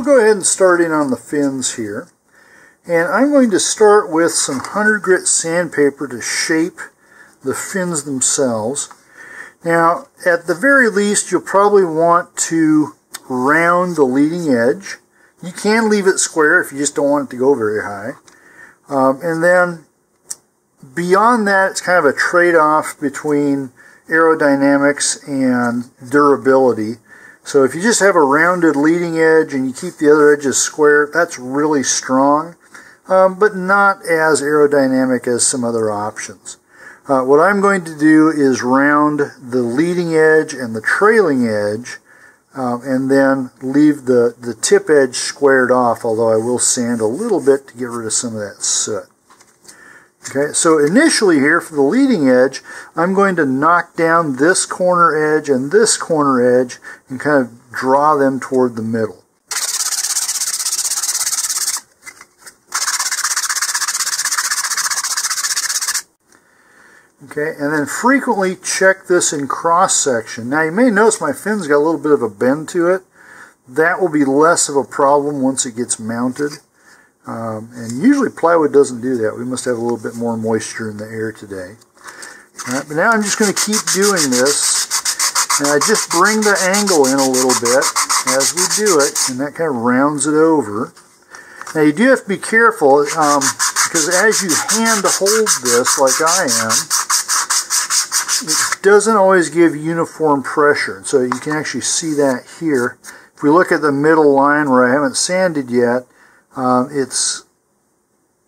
go ahead and start in on the fins here. And I'm going to start with some 100 grit sandpaper to shape the fins themselves. Now, at the very least, you'll probably want to round the leading edge. You can leave it square if you just don't want it to go very high. And then beyond that, it's kind of a trade-off between aerodynamics and durability. So if you just have a rounded leading edge and you keep the other edges square, that's really strong, but not as aerodynamic as some other options. What I'm going to do is round the leading edge and the trailing edge, and then leave the tip edge squared off, although I will sand a little bit to get rid of some of that soot. Okay, so initially here for the leading edge, I'm going to knock down this corner edge and this corner edge and kind of draw them toward the middle. Okay, and then frequently check this in cross section. Now you may notice my fin's got a little bit of a bend to it. That will be less of a problem once it gets mounted. And usually plywood doesn't do that. We must have a little bit more moisture in the air today. All right, but now I'm just going to keep doing this. And I just bring the angle in a little bit as we do it, and that kind of rounds it over. Now you do have to be careful, because as you hand hold this like I am, it doesn't always give uniform pressure. So you can actually see that here. If we look at the middle line where I haven't sanded yet, it's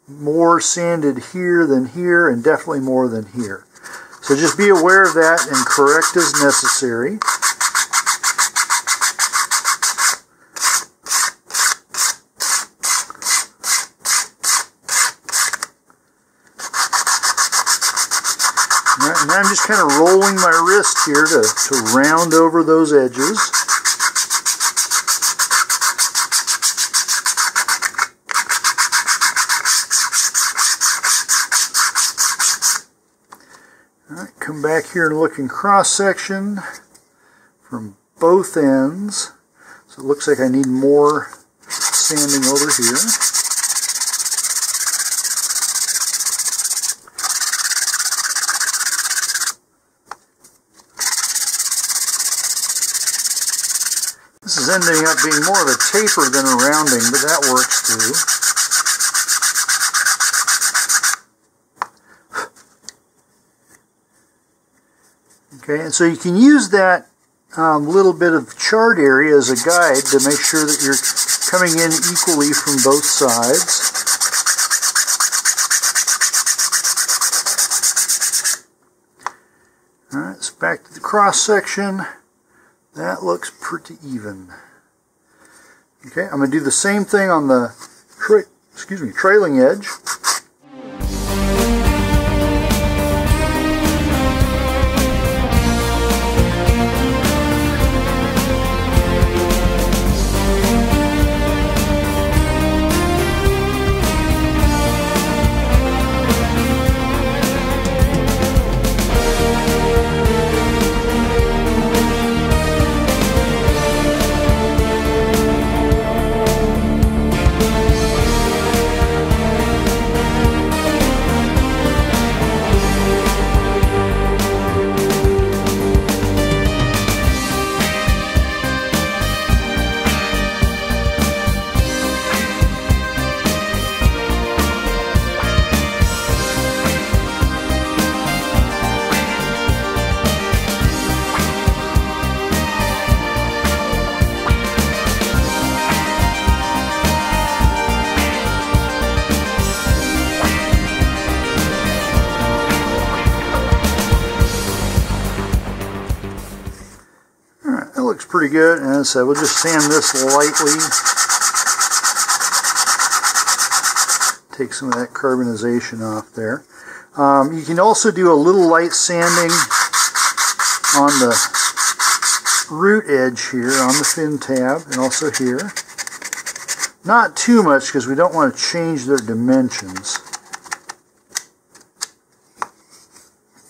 more sanded here than here, and definitely more than here. So just be aware of that and correct as necessary. And I'm just kind of rolling my wrist here to round over those edges. All right, come back here and look in cross section from both ends. So it looks like I need more sanding over here. This is ending up being more of a taper than a rounding, but that works too. Okay, and so you can use that little bit of charred area as a guide to make sure that you're coming in equally from both sides. Alright, so back to the cross section. That looks pretty even. Okay, I'm going to do the same thing on the trailing edge. Looks pretty good, and as I said, we'll just sand this lightly. Take some of that carbonization off there. You can also do a little light sanding on the root edge here, on the fin tab, and also here. Not too much, because we don't want to change their dimensions.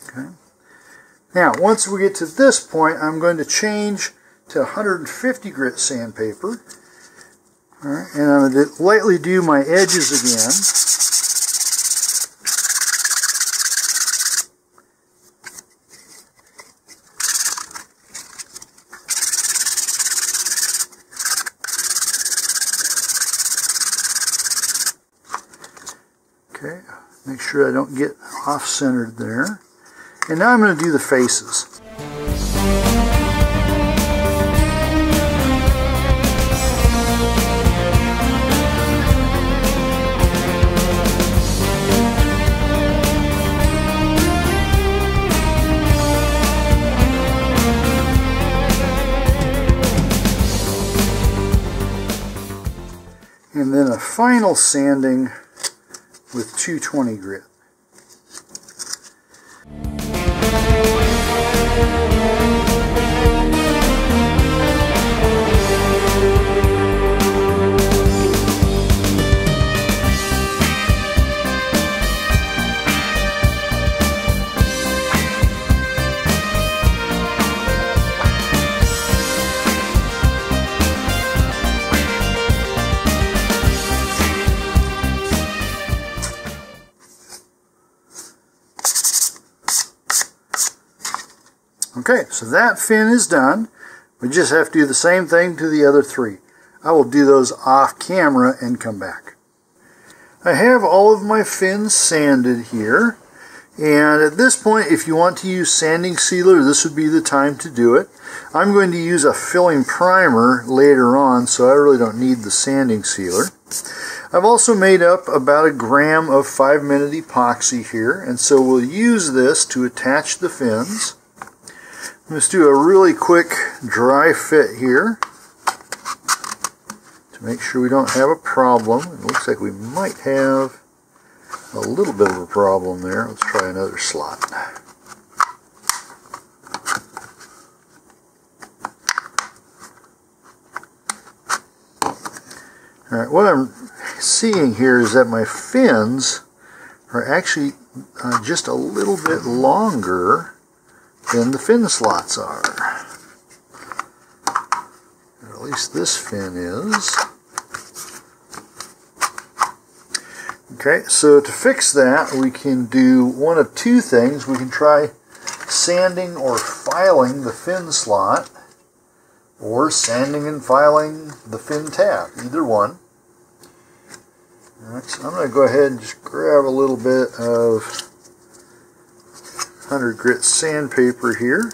Okay. Now, once we get to this point, I'm going to change to 150 grit sandpaper. Alright, and I'm going to lightly do my edges again. Okay, make sure I don't get off-centered there. And now I'm going to do the faces. And then a final sanding with 220 grit. Okay, so that fin is done. We just have to do the same thing to the other three. I will do those off camera and come back. I have all of my fins sanded here. And at this point, if you want to use sanding sealer, this would be the time to do it. I'm going to use a filling primer later on, so I really don't need the sanding sealer. I've also made up about 1 gram of 5-minute epoxy here, and so we'll use this to attach the fins. Let's do a really quick dry fit here to make sure we don't have a problem. It looks like we might have a little bit of a problem there. Let's try another slot. Alright, what I'm seeing here is that my fins are actually just a little bit longer than the fin slots are. Or at least this fin is. Okay, so to fix that, we can do one of two things. We can try sanding or filing the fin slot, or sanding and filing the fin tab, either one. Alright, so I'm going to go ahead and just grab a little bit of 100 grit sandpaper here.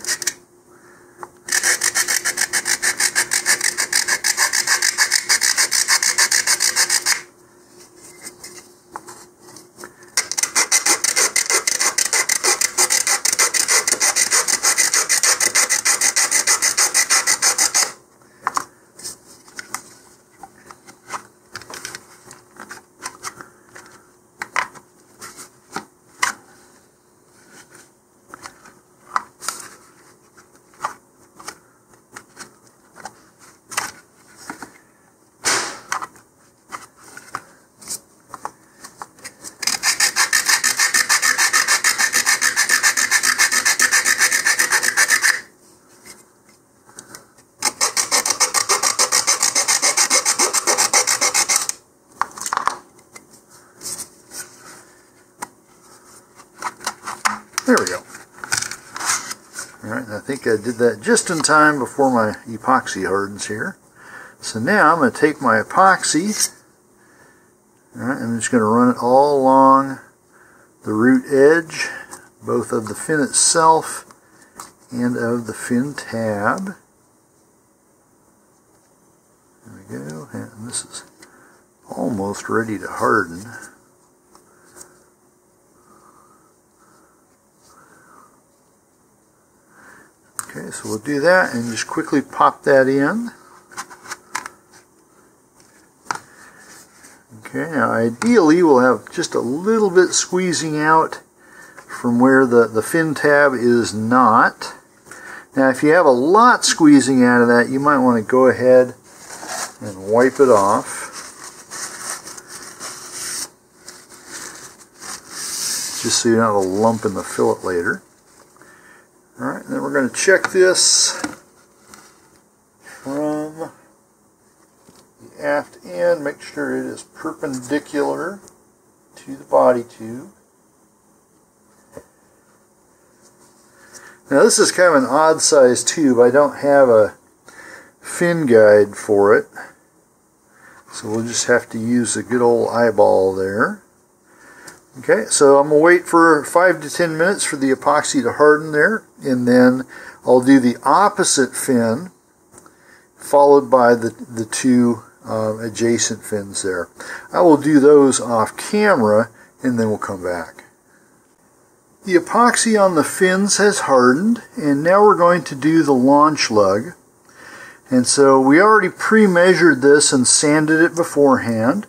There we go. Alright, I think I did that just in time before my epoxy hardens here. So now I'm going to take my epoxy, alright, and I'm just going to run it all along the root edge, both of the fin itself and of the fin tab. There we go, and this is almost ready to harden. Okay, so we'll do that and just quickly pop that in. Okay, now ideally we'll have just a little bit squeezing out from where the fin tab is not. Now if you have a lot squeezing out of that, you might want to go ahead and wipe it off. Just so you don't have a lump in the fillet later. Alright, then we're going to check this from the aft end, make sure it is perpendicular to the body tube. Now this is kind of an odd size tube. I don't have a fin guide for it, so we'll just have to use a good old eyeball there. Okay, so I'm going to wait for 5 to 10 minutes for the epoxy to harden there, and then I'll do the opposite fin followed by the two adjacent fins there. I will do those off camera and then we'll come back. The epoxy on the fins has hardened, and now we're going to do the launch lug. And so we already pre-measured this and sanded it beforehand.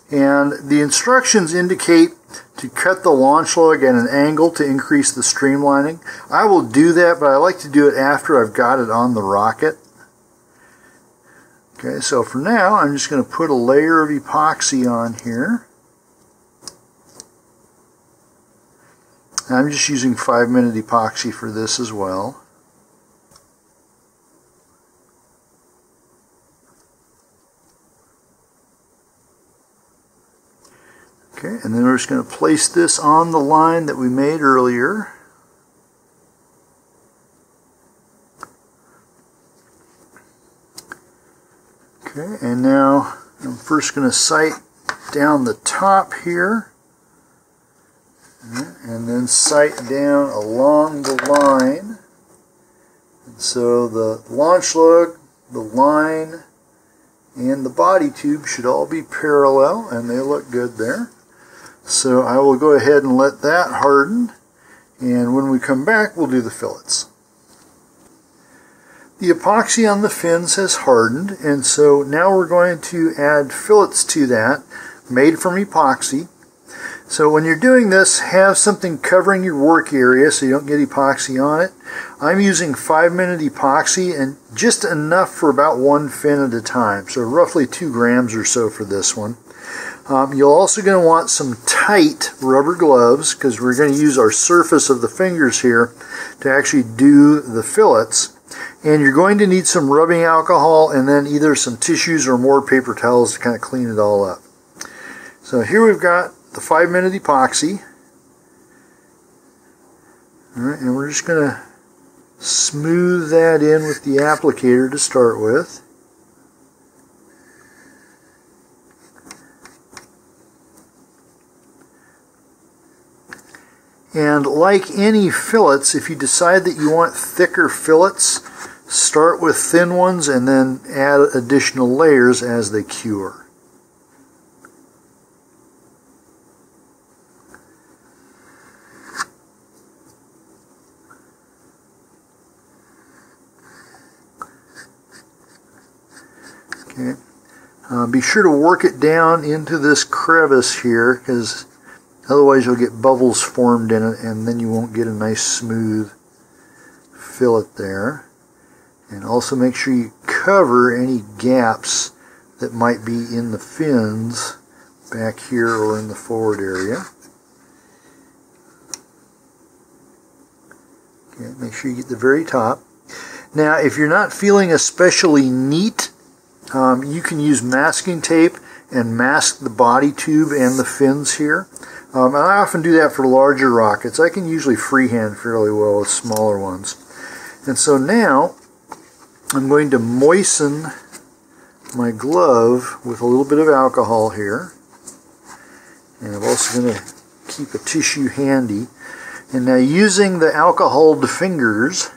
And the instructions indicate to cut the launch lug at an angle to increase the streamlining. I will do that, but I like to do it after I've got it on the rocket. Okay, so for now I'm just going to put a layer of epoxy on here. I'm just using 5-minute epoxy for this as well. Okay, and then we're just going to place this on the line that we made earlier. Okay, and now I'm first going to sight down the top here, and then sight down along the line. And so the launch lug, the line, and the body tube should all be parallel, and they look good there. So I will go ahead and let that harden, and when we come back we'll do the fillets. The epoxy on the fins has hardened, and so now we're going to add fillets to that, made from epoxy. So when you're doing this, have something covering your work area so you don't get epoxy on it. I'm using 5-minute epoxy, and just enough for about one fin at a time, so roughly 2 grams or so for this one. You're also going to want some tight rubber gloves, because we're going to use our surface of the fingers here to actually do the fillets. And you're going to need some rubbing alcohol, and then either some tissues or more paper towels to kind of clean it all up. So here we've got the 5-minute epoxy. Alright, and we're just going to smooth that in with the applicator to start with. And like any fillets, if you decide that you want thicker fillets, start with thin ones and then add additional layers as they cure. Okay. Be sure to work it down into this crevice here, because otherwise you'll get bubbles formed in it, and then you won't get a nice smooth fillet there. And also make sure you cover any gaps that might be in the fins back here or in the forward area. Okay, make sure you get the very top. Now, if you're not feeling especially neat, you can use masking tape and mask the body tube and the fins here. And I often do that for larger rockets. I can usually freehand fairly well with smaller ones. And so now I'm going to moisten my glove with a little bit of alcohol here. And I'm also going to keep a tissue handy. And now, using the alcoholed fingers,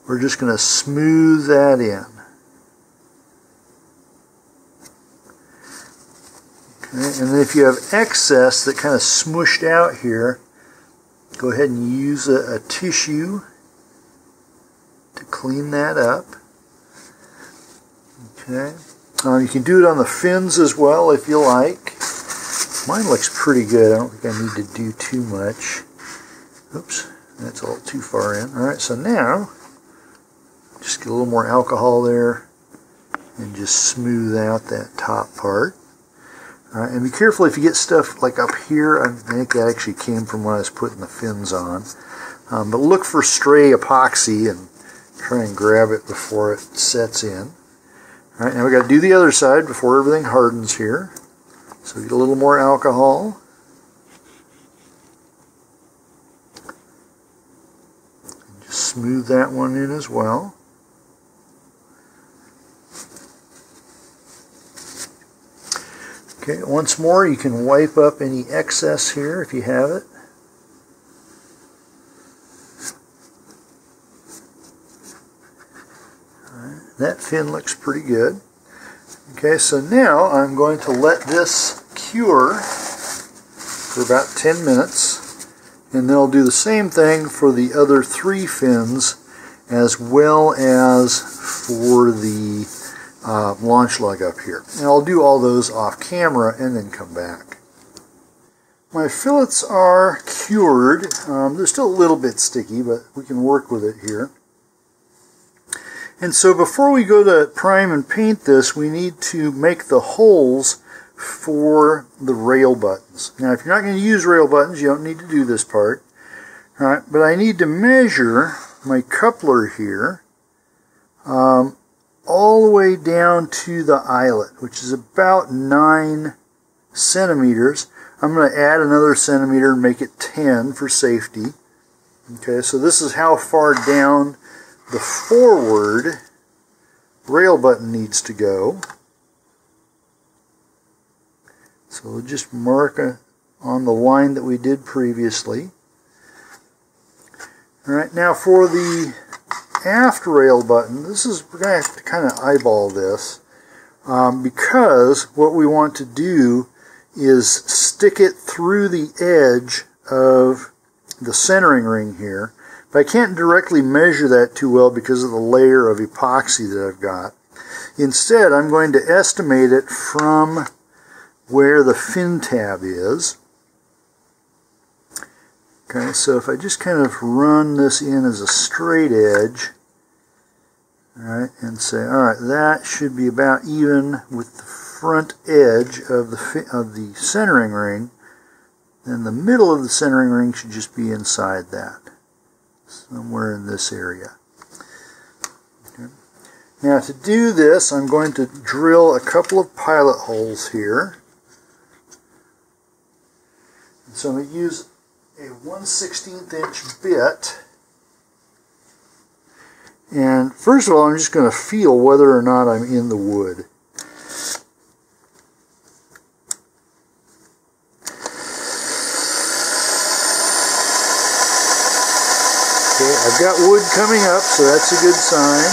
we're just going to smooth that in. Okay, and then if you have excess that kind of smooshed out here, go ahead and use a tissue to clean that up. Okay, you can do it on the fins as well if you like. Mine looks pretty good. I don't think I need to do too much. Oops, that's all too far in. Alright, so now just get a little more alcohol there and just smooth out that top part. Alright, and be careful if you get stuff like up here. I think that actually came from when I was putting the fins on. But look for stray epoxy and try and grab it before it sets in. Alright, now we got to do the other side before everything hardens here. So get a little more alcohol. And just smooth that one in as well. Okay, once more you can wipe up any excess here if you have it. That fin looks pretty good. Okay, so now I'm going to let this cure for about 10 minutes, and then I'll do the same thing for the other 3 fins as well as for the launch lug up here. And I'll do all those off camera and then come back. My fillets are cured. They're still a little bit sticky, but we can work with it here. And so before we go to prime and paint this, we need to make the holes for the rail buttons. Now, if you're not going to use rail buttons, you don't need to do this part. All right, but I need to measure my coupler here all the way down to the eyelet, which is about 9 centimeters. I'm going to add another centimeter and make it 10 for safety. Okay, so this is how far down the forward rail button needs to go. So we'll just mark on the line that we did previously. Alright, now for the aft rail button, we're going to have to kind of eyeball this because what we want to do is stick it through the edge of the centering ring here. But I can't directly measure that too well because of the layer of epoxy that I've got. Instead, I'm going to estimate it from where the fin tab is. Okay, so if I just kind of run this in as a straight edge, alright, and say, alright, that should be about even with the front edge of the centering ring, then the middle of the centering ring should just be inside that. Somewhere in this area. Okay. Now to do this, I'm going to drill a couple of pilot holes here. And so I'm going to use a 1/16 inch bit. And first of all, I'm just going to feel whether or not I'm in the wood. Okay, I've got wood coming up, so that's a good sign.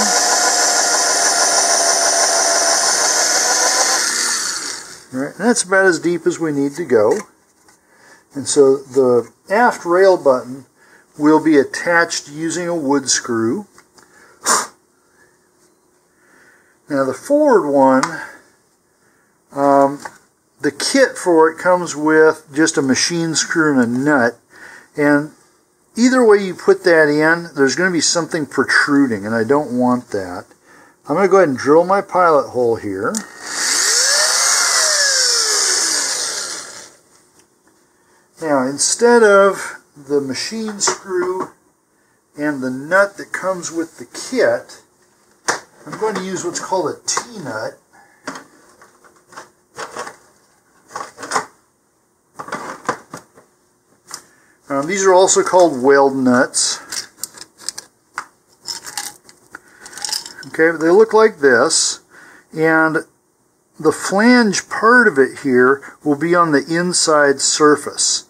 All right, and that's about as deep as we need to go. And so the aft rail button will be attached using a wood screw. Now the forward one, the kit for it comes with just a machine screw and a nut. And either way you put that in, there's going to be something protruding, and I don't want that. I'm going to go ahead and drill my pilot hole here. Now, instead of the machine screw and the nut that comes with the kit, I'm going to use what's called a T-nut. These are also called weld nuts. Okay, they look like this, and the flange part of it here will be on the inside surface,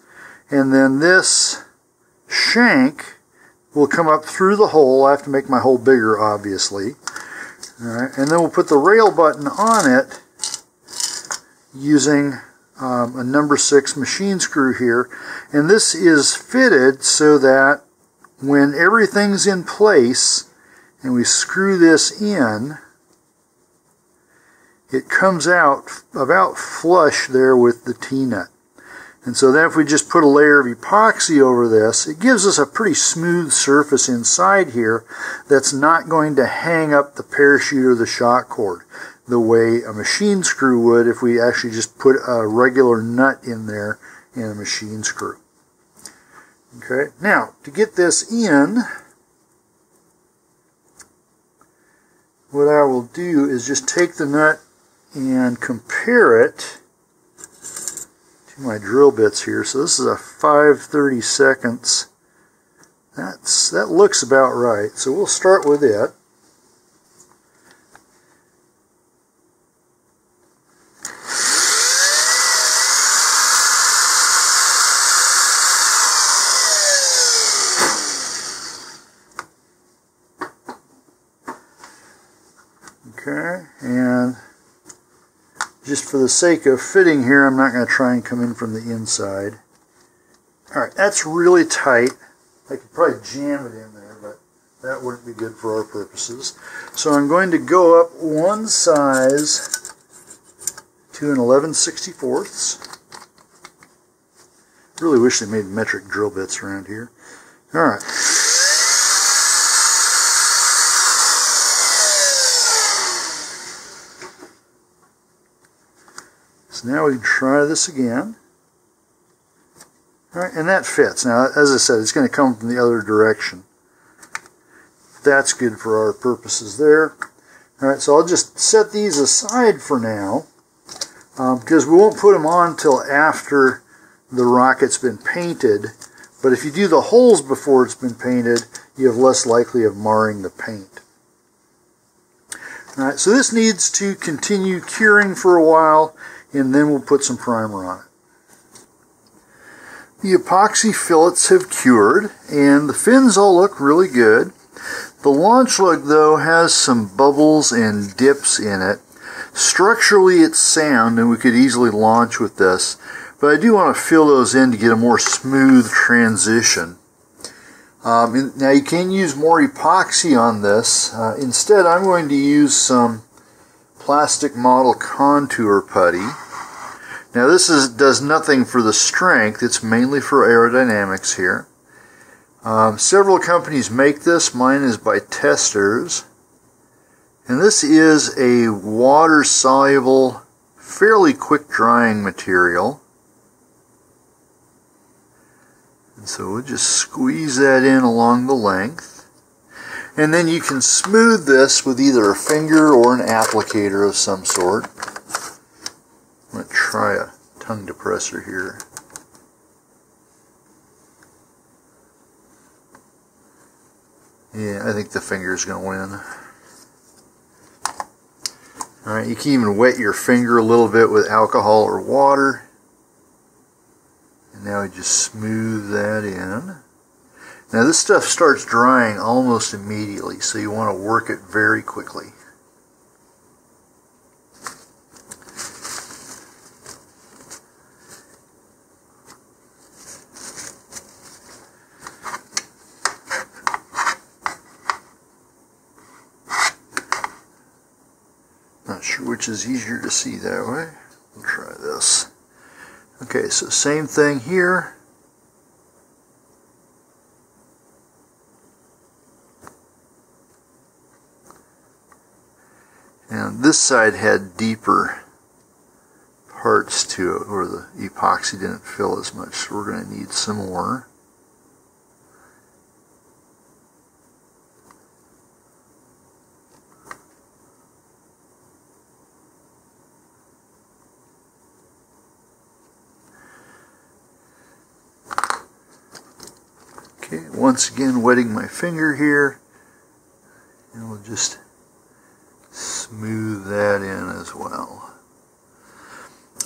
and then this shank will come up through the hole. I have to make my hole bigger, obviously. All right, and then we'll put the rail button on it using a number 6 machine screw here, and this is fitted so that when everything's in place and we screw this in, it comes out about flush there with the T-nut. And so then if we just put a layer of epoxy over this, it gives us a pretty smooth surface inside here that's not going to hang up the parachute or the shock cord the way a machine screw would if we actually just put a regular nut in there and a machine screw. Okay, now to get this in, what I will do is just take the nut and compare it to my drill bits here. So this is a 5/32. That looks about right. So we'll start with it. Okay, and just for the sake of fitting here, I'm not going to try and come in from the inside. Alright, that's really tight. I could probably jam it in there, but that wouldn't be good for our purposes. So I'm going to go up one size to an 11/64. Really wish they made metric drill bits around here. Alright. So now we can try this again. Alright, and that fits. Now, as I said, it's going to come from the other direction. That's good for our purposes there. Alright, so I'll just set these aside for now, because we won't put them on until after the rocket's been painted. But if you do the holes before it's been painted, you have less likely of marring the paint. Alright, so this needs to continue curing for a while, and then we'll put some primer on it. The epoxy fillets have cured, and the fins all look really good. The launch lug, though, has some bubbles and dips in it. Structurally, it's sound, and we could easily launch with this, but I do want to fill those in to get a more smooth transition. Now, you can use more epoxy on this. Instead, I'm going to use some plastic model contour putty. Now this does nothing for the strength, it's mainly for aerodynamics here. Several companies make this, mine is by Testers. And this is a water-soluble, fairly quick-drying material. And so we'll just squeeze that in along the length. And then you can smooth this with either a finger or an applicator of some sort. I'm going to try a tongue depressor here. Yeah, I think the finger is going to win. Alright, you can even wet your finger a little bit with alcohol or water. And now we just smooth that in. Now this stuff starts drying almost immediately, so you want to work it very quickly. Not sure which is easier to see that way. We'll try this. Okay, so same thing here. And this side had deeper parts to it where the epoxy didn't fill as much, so we're going to need some more. Okay, once again wetting my finger here, and we'll just smooth that in as well.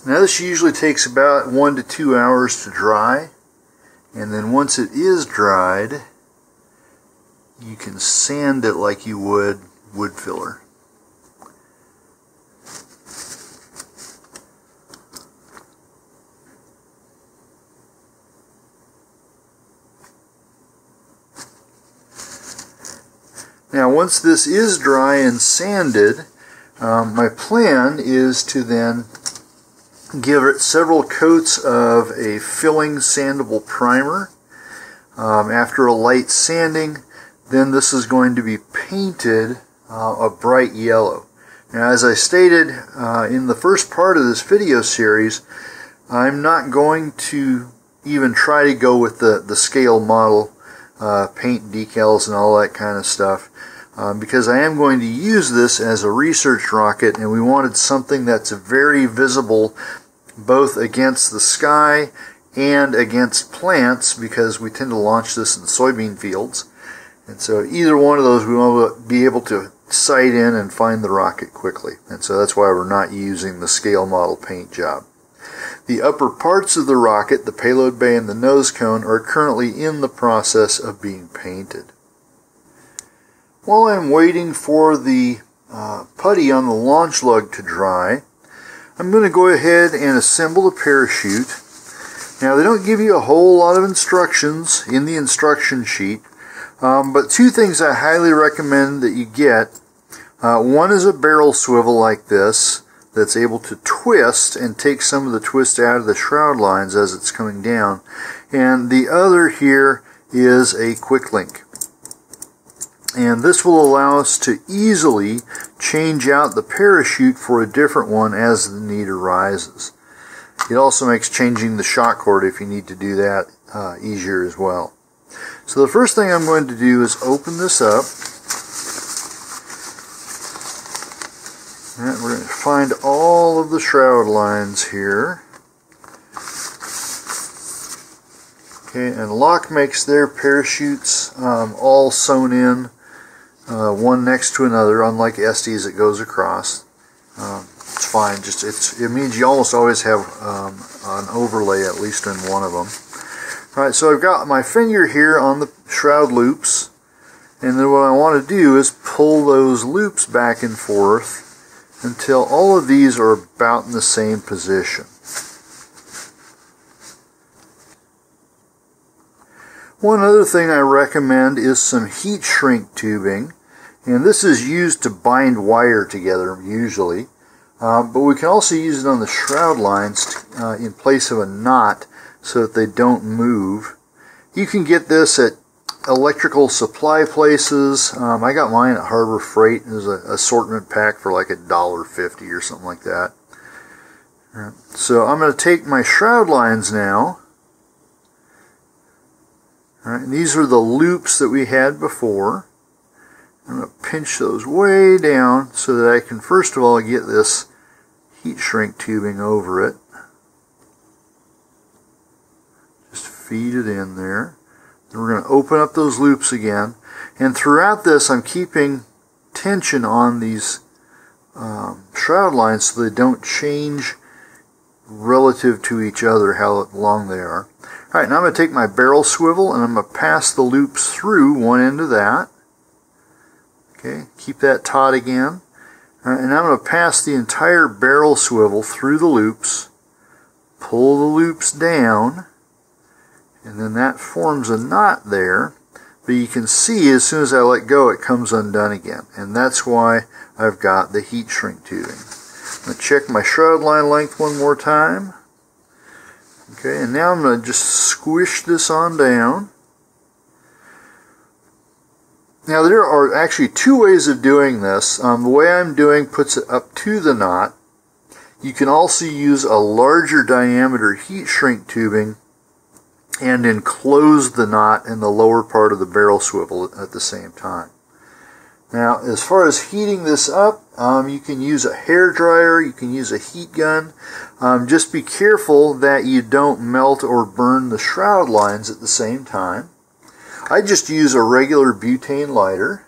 Now this usually takes about 1 to 2 hours to dry, and then once it is dried, you can sand it like you would wood filler. Now once this is dry and sanded, my plan is to then give it several coats of a filling sandable primer. After a light sanding, then this is going to be painted a bright yellow. Now as I stated in the first part of this video series, I'm not going to even try to go with the scale model paint decals and all that kind of stuff. because I am going to use this as a research rocket, and we wanted something that's very visible both against the sky and against plants, because we tend to launch this in soybean fields. And so either one of those we want to be able to sight in and find the rocket quickly. And so that's why we're not using the scale model paint job. The upper parts of the rocket, the payload bay and the nose cone, are currently in the process of being painted. While I'm waiting for the putty on the launch lug to dry, I'm going to go ahead and assemble the parachute. Now, they don't give you a whole lot of instructions in the instruction sheet, but two things I highly recommend that you get. One is a barrel swivel like this that's able to twist and take some of the twist out of the shroud lines as it's coming down. And the other here is a quick link. And this will allow us to easily change out the parachute for a different one as the need arises. It also makes changing the shock cord, if you need to do that, easier as well. So the first thing I'm going to do is open this up. And we're going to find all of the shroud lines here. Okay, and LOC makes their parachutes all sewn in, one next to another, unlike Estes it goes across. It's fine. It means you almost always have an overlay, at least in one of them. Alright, so I've got my finger here on the shroud loops, and then what I want to do is pull those loops back and forth until all of these are about in the same position. One other thing I recommend is some heat shrink tubing, and this is used to bind wire together usually, but we can also use it on the shroud lines in place of a knot so that they don't move. You can get this at electrical supply places. I got mine at Harbor Freight. There's an assortment pack for like $1.50 or something like that. Right. So I'm going to take my shroud lines now. Alright, and these are the loops that we had before. I'm going to pinch those way down so that I can first of all get this heat shrink tubing over it. Just feed it in there. Then we're going to open up those loops again. And throughout this I'm keeping tension on these shroud lines so they don't change relative to each other, how long they are. Alright, now I'm going to take my barrel swivel and I'm going to pass the loops through one end of that. Okay, keep that taut again. Alright, and I'm going to pass the entire barrel swivel through the loops, pull the loops down, and then that forms a knot there. But you can see as soon as I let go it comes undone again. And that's why I've got the heat shrink tubing. I'm going to check my shroud line length one more time. Okay, and now I'm going to just squish this on down. Now there are actually two ways of doing this. The way I'm doing puts it up to the knot. You can also use a larger diameter heat shrink tubing and enclose the knot in the lower part of the barrel swivel at the same time. Now, as far as heating this up, you can use a hair dryer, you can use a heat gun. Just be careful that you don't melt or burn the shroud lines at the same time. I just use a regular butane lighter.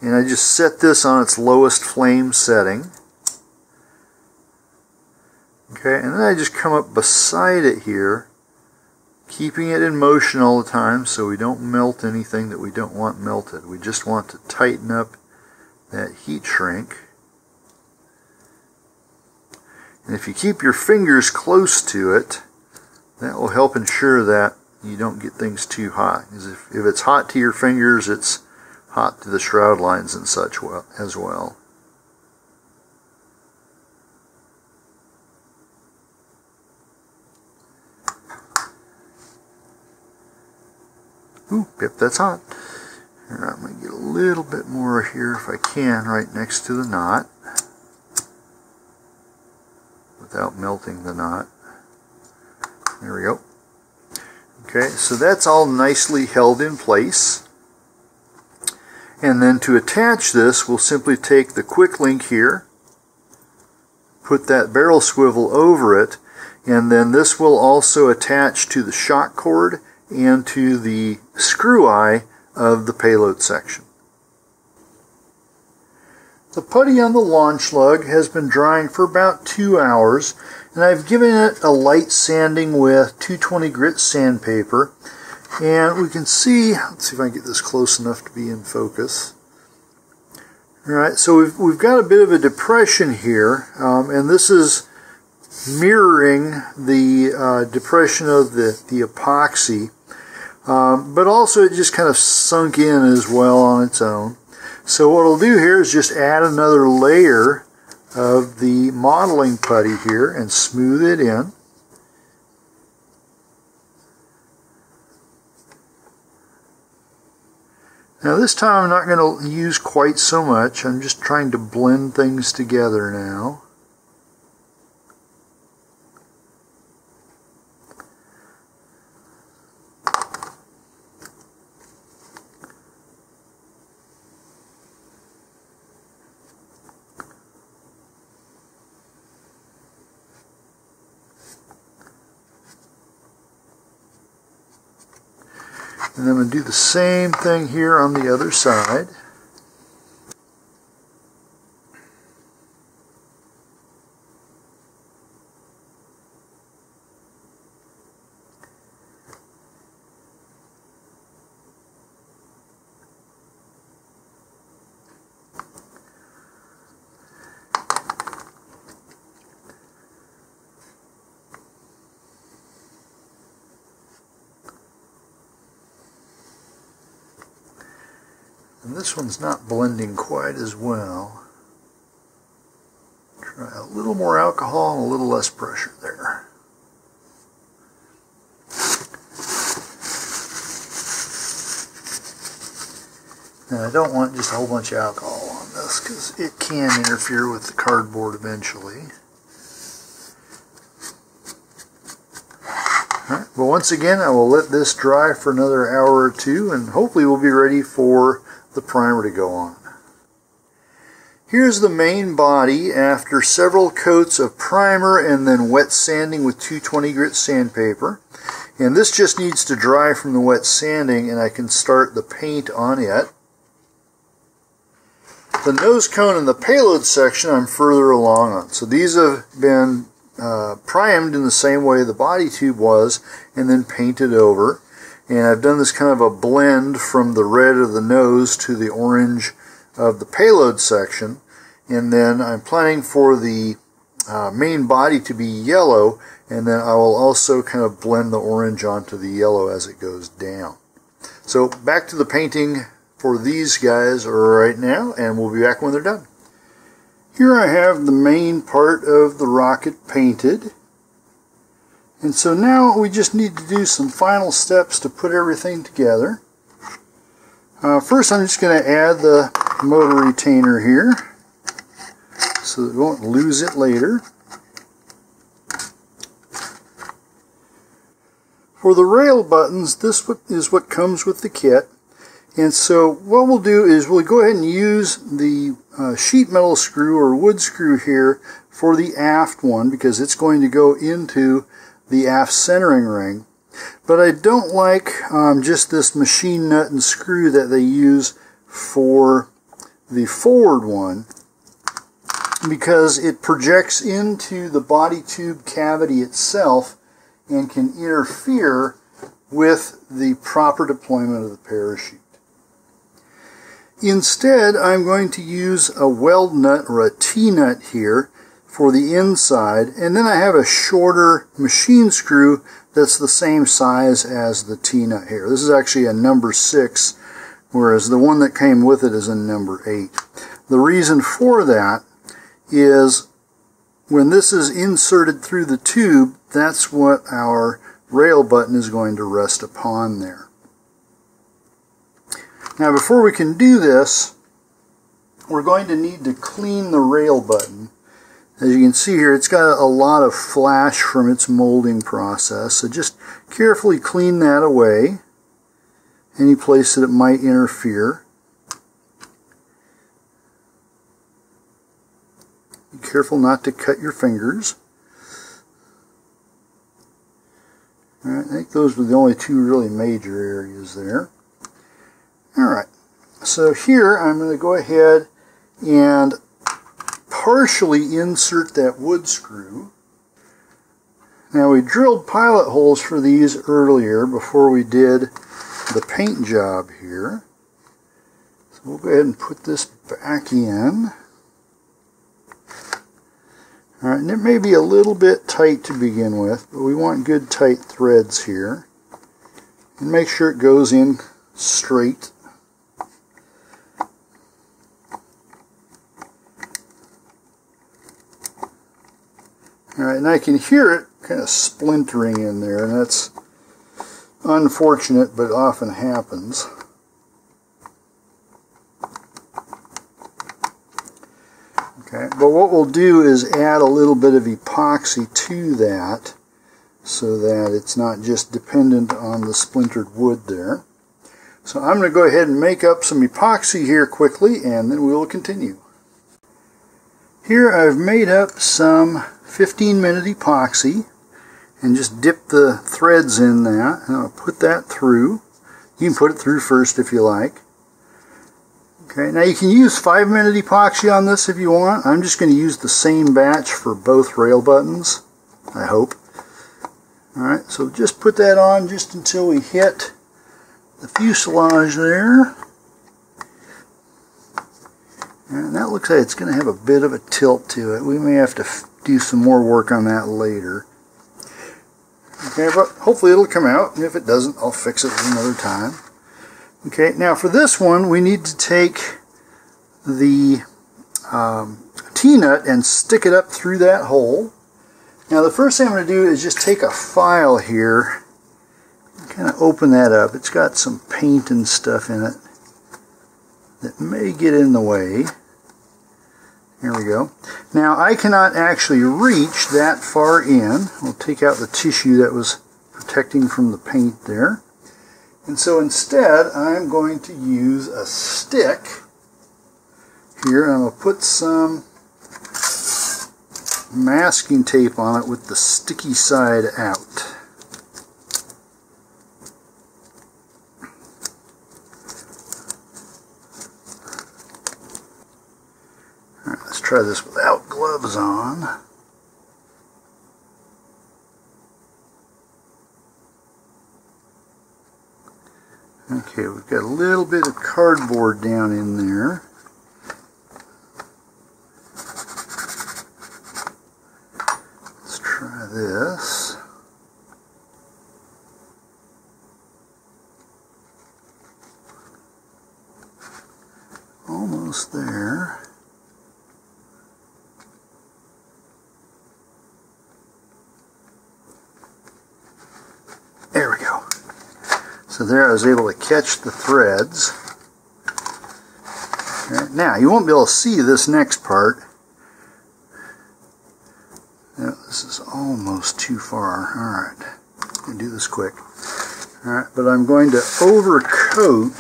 And I just set this on its lowest flame setting. Okay, and then I just come up beside it here, keeping it in motion all the time so we don't melt anything that we don't want melted. We just want to tighten up that heat shrink. And if you keep your fingers close to it, that will help ensure that you don't get things too hot. Because if it's hot to your fingers, it's hot to the shroud lines and such as well. Ooh, yep, that's hot. Here, I'm going to get a little bit more here if I can right next to the knot without melting the knot. There we go. Okay, so that's all nicely held in place. And then to attach this, we'll simply take the quick link here, put that barrel swivel over it, and then this will also attach to the shock cord and to the screw eye of the payload section. The putty on the launch lug has been drying for about 2 hours, and I've given it a light sanding with 220 grit sandpaper. And we can see, let's see if I can get this close enough to be in focus. Alright, so we've got a bit of a depression here, and this is mirroring the depression of the epoxy, but also it just kind of sunk in as well on its own. So what I'll do here is just add another layer of the modeling putty here and smooth it in. Now this time I'm not going to use quite so much. I'm just trying to blend things together now. And then I'm going to do the same thing here on the other side. And this one's not blending quite as well. Try a little more alcohol and a little less pressure there. And I don't want just a whole bunch of alcohol on this because it can interfere with the cardboard eventually. Alright, but once again I will let this dry for another hour or two and hopefully we'll be ready for the primer to go on. Here's the main body after several coats of primer and then wet sanding with 220 grit sandpaper. And this just needs to dry from the wet sanding and I can start the paint on it. The nose cone and the payload section I'm further along on. So these have been primed in the same way the body tube was and then painted over. And I've done this kind of a blend from the red of the nose to the orange of the payload section. And then I'm planning for the main body to be yellow, and then I will also kind of blend the orange onto the yellow as it goes down. So back to the painting for these guys right now, and we'll be back when they're done. Here I have the main part of the rocket painted. And so now we just need to do some final steps to put everything together. First I'm just going to add the motor retainer here so that we won't lose it later. For the rail buttons, this is what comes with the kit. And so what we'll do is we'll go ahead and use the sheet metal screw or wood screw here for the aft one because it's going to go into the aft centering ring. But I don't like just this machine nut and screw that they use for the forward one because it projects into the body tube cavity itself and can interfere with the proper deployment of the parachute. Instead, I'm going to use a weld nut or a T-nut here for the inside, and then I have a shorter machine screw that's the same size as the T-nut here. This is actually a number 6, whereas the one that came with it is a number 8. The reason for that is when this is inserted through the tube, that's what our rail button is going to rest upon there. Now before we can do this, we're going to need to clean the rail button. As you can see here, it's got a lot of flash from its molding process, so just carefully clean that away, any place that it might interfere. Be careful not to cut your fingers. Alright, I think those were the only two really major areas there. Alright, so here I'm going to go ahead and partially insert that wood screw. Now, we drilled pilot holes for these earlier before we did the paint job here. So we'll go ahead and put this back in. Alright, and it may be a little bit tight to begin with, but we want good tight threads here. And make sure it goes in straight. Alright, and I can hear it kind of splintering in there, and that's unfortunate, but often happens. Okay, but what we'll do is add a little bit of epoxy to that so that it's not just dependent on the splintered wood there. So I'm going to go ahead and make up some epoxy here quickly, and then we will continue. Here I've made up some 15-minute epoxy and just dip the threads in that, and I'll put that through. You can put it through first if you like. Okay, now you can use 5-minute epoxy on this if you want. I'm just going to use the same batch for both rail buttons, I hope. Alright, so just put that on just until we hit the fuselage there. And that looks like it's going to have a bit of a tilt to it. We may have to do some more work on that later. Okay, but hopefully it'll come out, and if it doesn't, I'll fix it another time. Okay, now for this one, we need to take the T-nut and stick it up through that hole. Now the first thing I'm going to do is just take a file here and kind of open that up. It's got some paint and stuff in it that may get in the way. Here we go. Now I cannot actually reach that far in. We'll take out the tissue that was protecting from the paint there. And so instead I'm going to use a stick here, and I'm going to put some masking tape on it with the sticky side out. Alright, let's try this without gloves on. Okay, we've got a little bit of cardboard down in there. Let's try this. Almost there. There we go. So there I was able to catch the threads. Right, now you won't be able to see this next part. No, this is almost too far. Alright, I'm going to do this quick. Alright, but I'm going to overcoat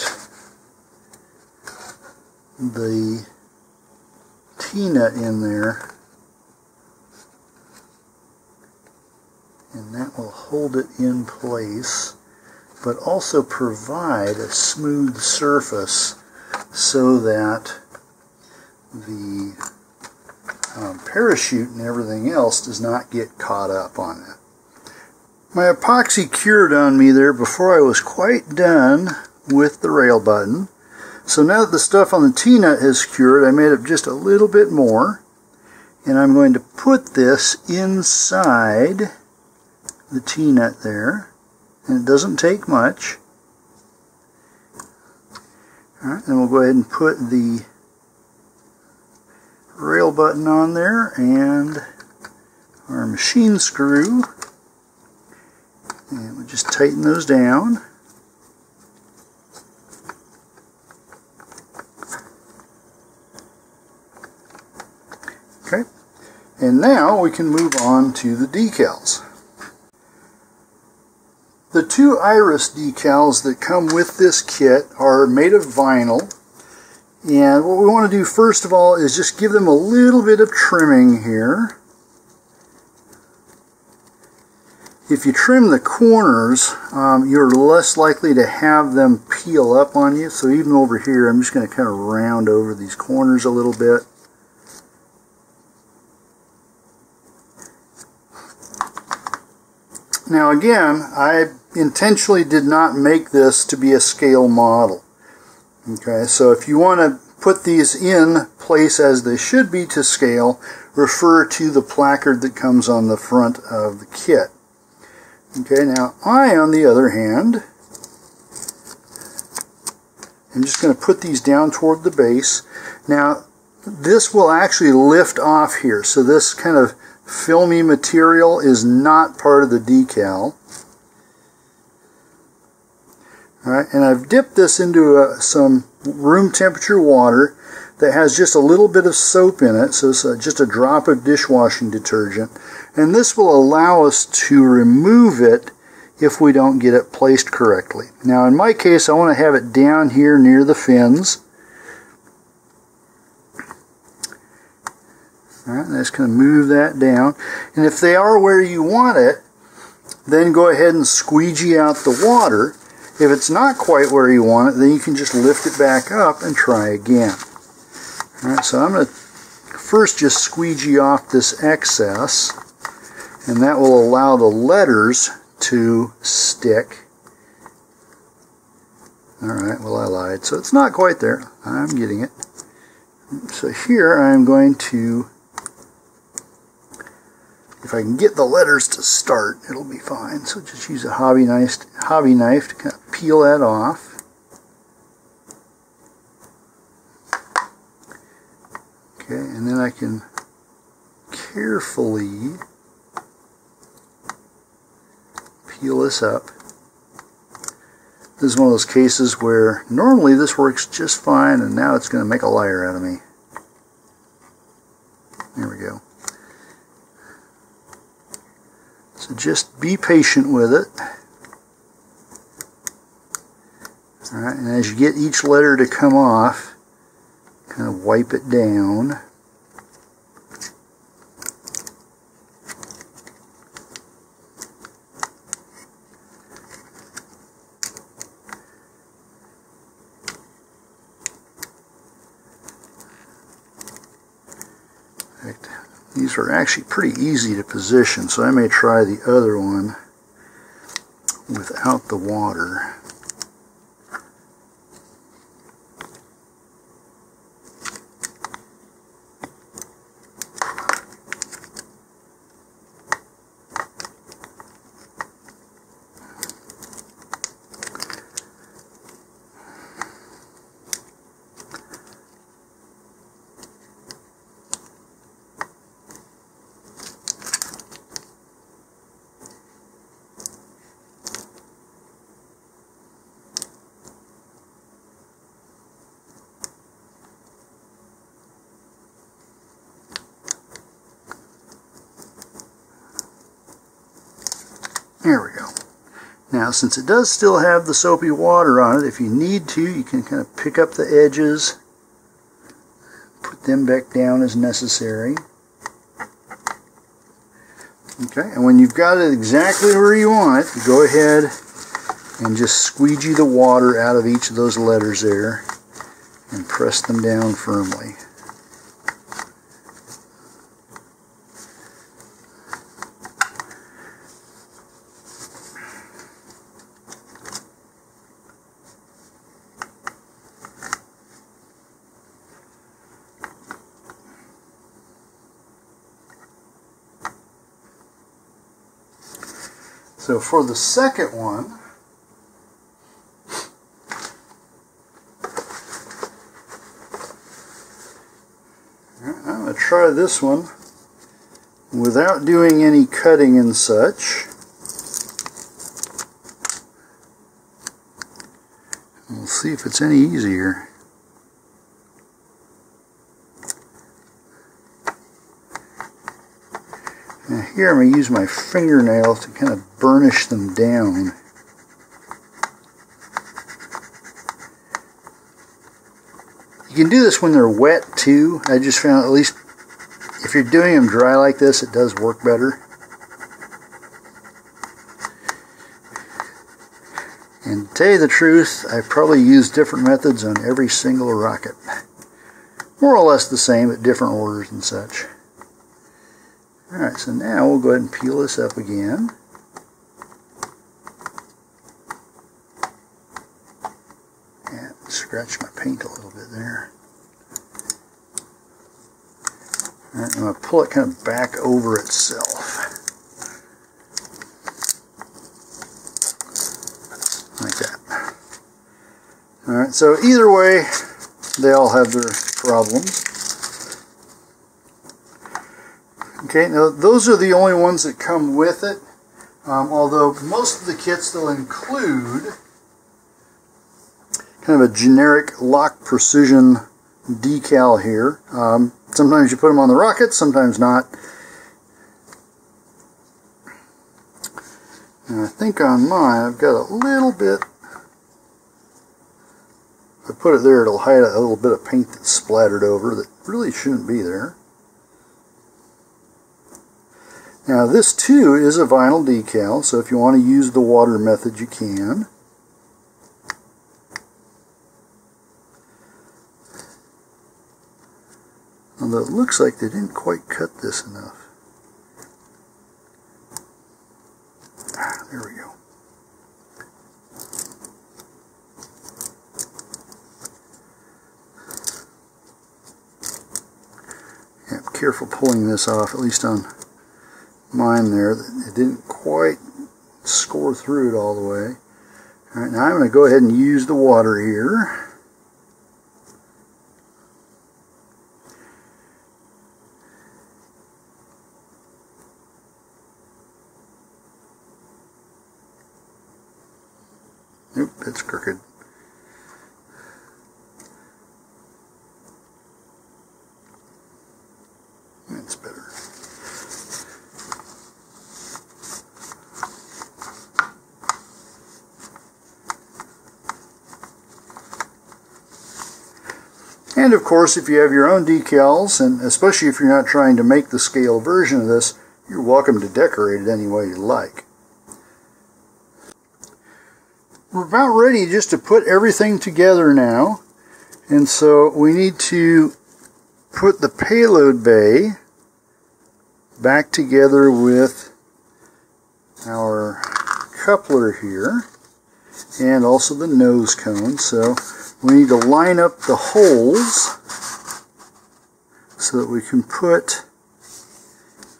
the T-nut in there, and that will hold it in place, but also provide a smooth surface so that the parachute and everything else does not get caught up on it. My epoxy cured on me there before I was quite done with the rail button. So now that the stuff on the T-nut has cured, I made up just a little bit more, and I'm going to put this inside the T-nut there. And it doesn't take much. Alright, then we'll go ahead and put the rail button on there and our machine screw. And we'll just tighten those down. Okay. And now we can move on to the decals. The two iris decals that come with this kit are made of vinyl. And what we want to do first of all is just give them a little bit of trimming here. If you trim the corners, you're less likely to have them peel up on you. So even over here, I'm just going to kind of round over these corners a little bit. Now again, I intentionally did not make this to be a scale model. Okay, so if you want to put these in place as they should be to scale, refer to the placard that comes on the front of the kit. Okay, now I, on the other hand, am just going to put these down toward the base. Now, this will actually lift off here, so this kind of filmy material is not part of the decal. Alright, and I've dipped this into some room temperature water that has just a little bit of soap in it, so it's just a drop of dishwashing detergent. And this will allow us to remove it if we don't get it placed correctly. Now in my case, I want to have it down here near the fins. Alright, I'm just going to move that down. And if they are where you want it, then go ahead and squeegee out the water. If it's not quite where you want it, then you can just lift it back up and try again. Alright, so I'm going to first just squeegee off this excess, and that will allow the letters to stick. Alright, well I lied. So it's not quite there. I'm getting it. So here I'm going to, if I can get the letters to start, it'll be fine. So just use a hobby knife to kind of peel that off. Okay, and then I can carefully peel this up. This is one of those cases where normally this works just fine, and now it's going to make a liar out of me. There we go. So just be patient with it. Alright, and as you get each letter to come off, kind of wipe it down. In fact, these are actually pretty easy to position, so I may try the other one without the water. There we go. Now, since it does still have the soapy water on it, if you need to, you can kind of pick up the edges, put them back down as necessary. Okay, and when you've got it exactly where you want it, you go ahead and just squeegee the water out of each of those letters there and press them down firmly. So for the second one, I'm going to try this one without doing any cutting and such. We'll see if it's any easier. here I'm going to use my fingernail to kind of burnish them down. You can do this when they're wet too. I just found, at least if you're doing them dry like this, it does work better. And to tell you the truth, I probably use different methods on every single rocket. More or less the same, but different orders and such. Alright, so now we'll go ahead and peel this up again. And scratch my paint a little bit there. Alright, I'm going to pull it kind of back over itself. Like that. Alright, so either way, they all have their problems. Okay, now those are the only ones that come with it, although most of the kits they'll include kind of a generic LOC Precision decal here. Sometimes you put them on the rocket, sometimes not. And I think on mine I've got a little bit, if I put it there it'll hide a little bit of paint that's splattered over that really shouldn't be there. Now this too is a vinyl decal, so if you want to use the water method you can. Although it looks like they didn't quite cut this enough. There we go. Yeah, be careful pulling this off, at least on mine there. It didn't quite score through it all the way. Alright, now I'm going to go ahead and use the water here. Nope, it's crooked. That's better. And of course, if you have your own decals, and especially if you're not trying to make the scale version of this, you're welcome to decorate it any way you like. We're about ready just to put everything together now, and so we need to put the payload bay back together with our coupler here and also the nose cone. So we need to line up the holes so that we can put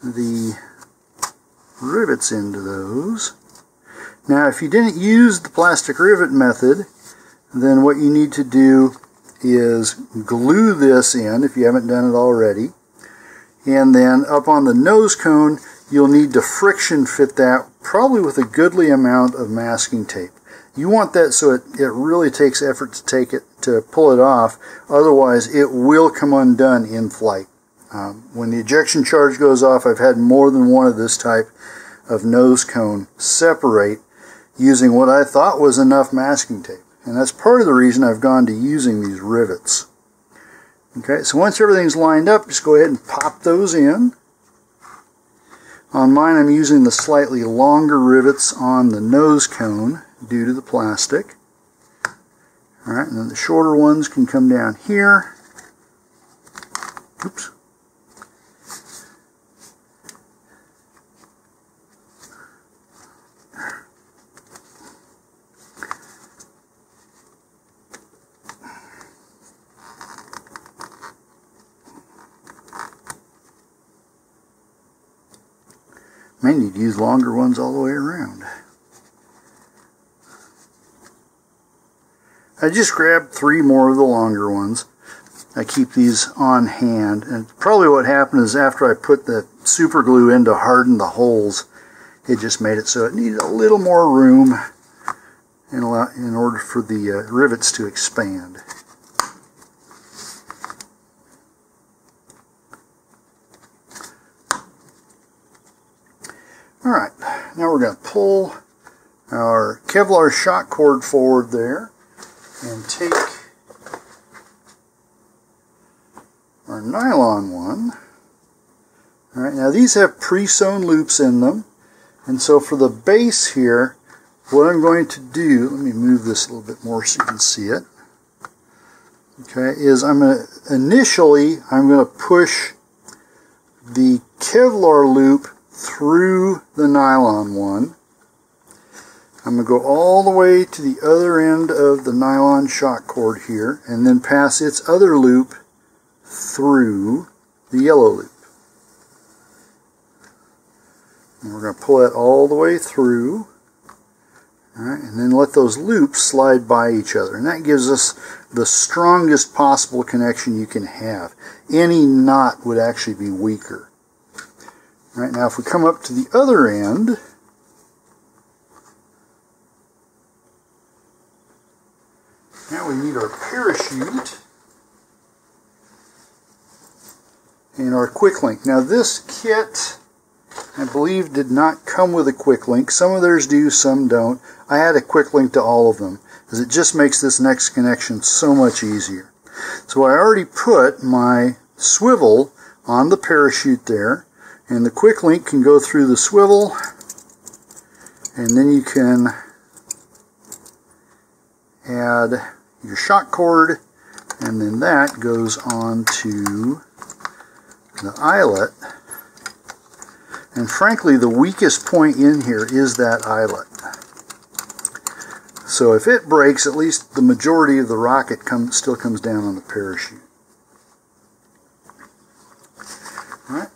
the rivets into those. Now, if you didn't use the plastic rivet method, then what you need to do is glue this in, if you haven't done it already. And then up on the nose cone, you'll need to friction fit that, probably with a goodly amount of masking tape. You want that so it really takes effort to pull it off, otherwise it will come undone in flight. When the ejection charge goes off, I've had more than one of this type of nose cone separate using what I thought was enough masking tape. And that's part of the reason I've gone to using these rivets. Okay, so once everything's lined up, just go ahead and pop those in. On mine, I'm using the slightly longer rivets on the nose cone due to the plastic. Alright, and then the shorter ones can come down here. Oops. May need to use longer ones all the way around. I just grabbed 3 more of the longer ones. I keep these on hand, and probably what happened is after I put the super glue in to harden the holes, it just made it so it needed a little more room in order for the rivets to expand. now we're going to pull our Kevlar shock cord forward there and take our nylon one. Alright, now these have pre-sewn loops in them, and so for the base here, what I'm going to do, let me move this a little bit more so you can see it, okay, is I'm going to push the Kevlar loop through the nylon one. I'm going to go all the way to the other end of the nylon shock cord here, and then pass its other loop through the yellow loop. And we're going to pull that all the way through. Alright, and then let those loops slide by each other. And that gives us the strongest possible connection you can have. Any knot would actually be weaker. Alright, now if we come up to the other end, now we need our parachute and our quick link. Now this kit, I believe, did not come with a quick link. Some of theirs do, some don't. I had a quick link to all of them, because it just makes this next connection so much easier. So I already put my swivel on the parachute there, and the quick link can go through the swivel, and then you can add your shock cord, and then that goes on to the eyelet. And frankly, the weakest point in here is that eyelet. So if it breaks, at least the majority of the rocket still comes down on the parachute. Alright.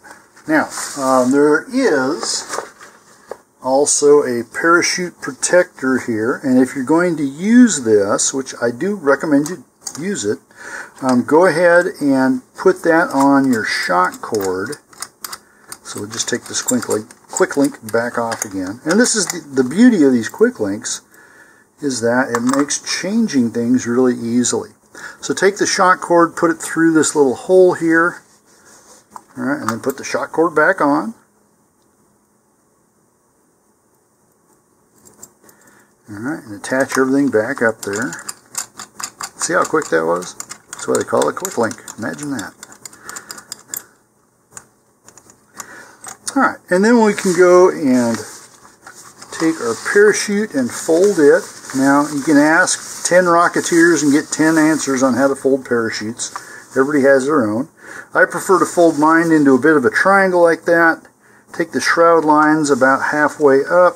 Now, there is also a parachute protector here, and if you're going to use this, which I do recommend you use it, go ahead and put that on your shock cord. So we'll just take this quick link back off again. And this is the beauty of these quick links, is that it makes changing things really easily. So take the shock cord, put it through this little hole here, alright, and then put the shock cord back on. Alright, and attach everything back up there. See how quick that was? That's why they call it a quick link. Imagine that. Alright, and then we can go and take our parachute and fold it. Now, you can ask 10 Rocketeers and get 10 answers on how to fold parachutes. Everybody has their own. I prefer to fold mine into a bit of a triangle like that. Take the shroud lines about halfway up,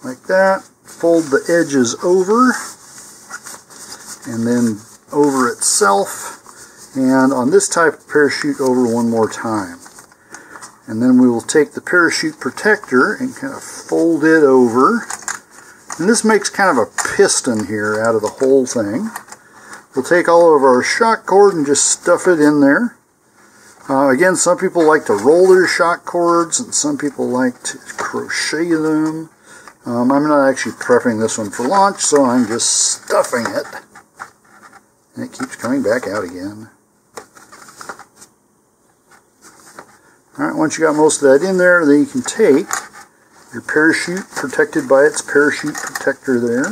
like that. Fold the edges over, and then over itself, and on this type of parachute over one more time. And then we will take the parachute protector and kind of fold it over. And this makes kind of a piston here out of the whole thing. We'll take all of our shock cord and just stuff it in there. Again, some people like to roll their shock cords, and some people like to crochet them. I'm not actually prepping this one for launch, so I'm just stuffing it. And it keeps coming back out again. Alright, once you got most of that in there, then you can take your parachute protected by its parachute protector there.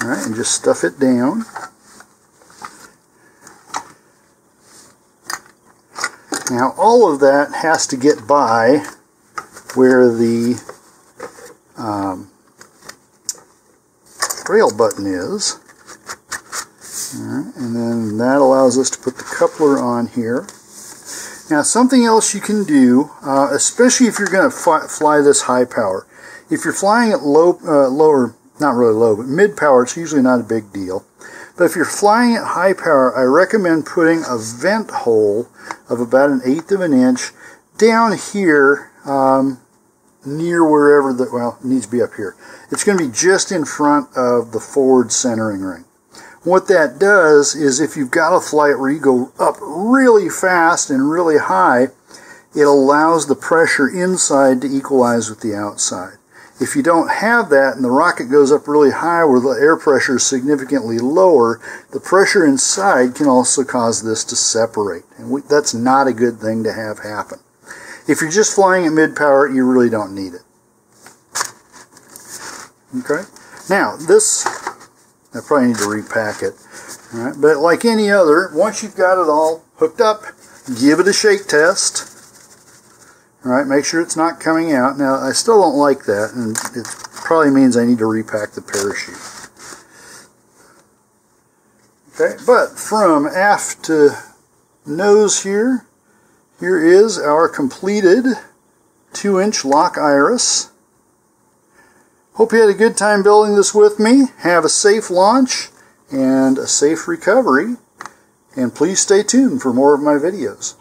Alright, and just stuff it down. Now all of that has to get by where the rail button is. Alright, and then that allows us to put the coupler on here. Now something else you can do, especially if you're going to fly this high power. If you're flying at lower, not really low, but mid power, it's usually not a big deal. But if you're flying at high power, I recommend putting a vent hole of about 1/8 of an inch down here near wherever the, well, it needs to be up here. It's going to be just in front of the forward centering ring. What that does is if you've got a flight where you go up really fast and really high, it allows the pressure inside to equalize with the outside. If you don't have that and the rocket goes up really high where the air pressure is significantly lower, the pressure inside can also cause this to separate. And that's not a good thing to have happen. If you're just flying at mid-power, you really don't need it. Okay. Now this, I probably need to repack it. All right, but like any other, once you've got it all hooked up, give it a shake test. All right, make sure it's not coming out. Now I still don't like that, and it probably means I need to repack the parachute. Okay, but from aft to nose here is our completed 2-inch LOC iris. Hope you had a good time building this with me. Have a safe launch and a safe recovery. And please stay tuned for more of my videos.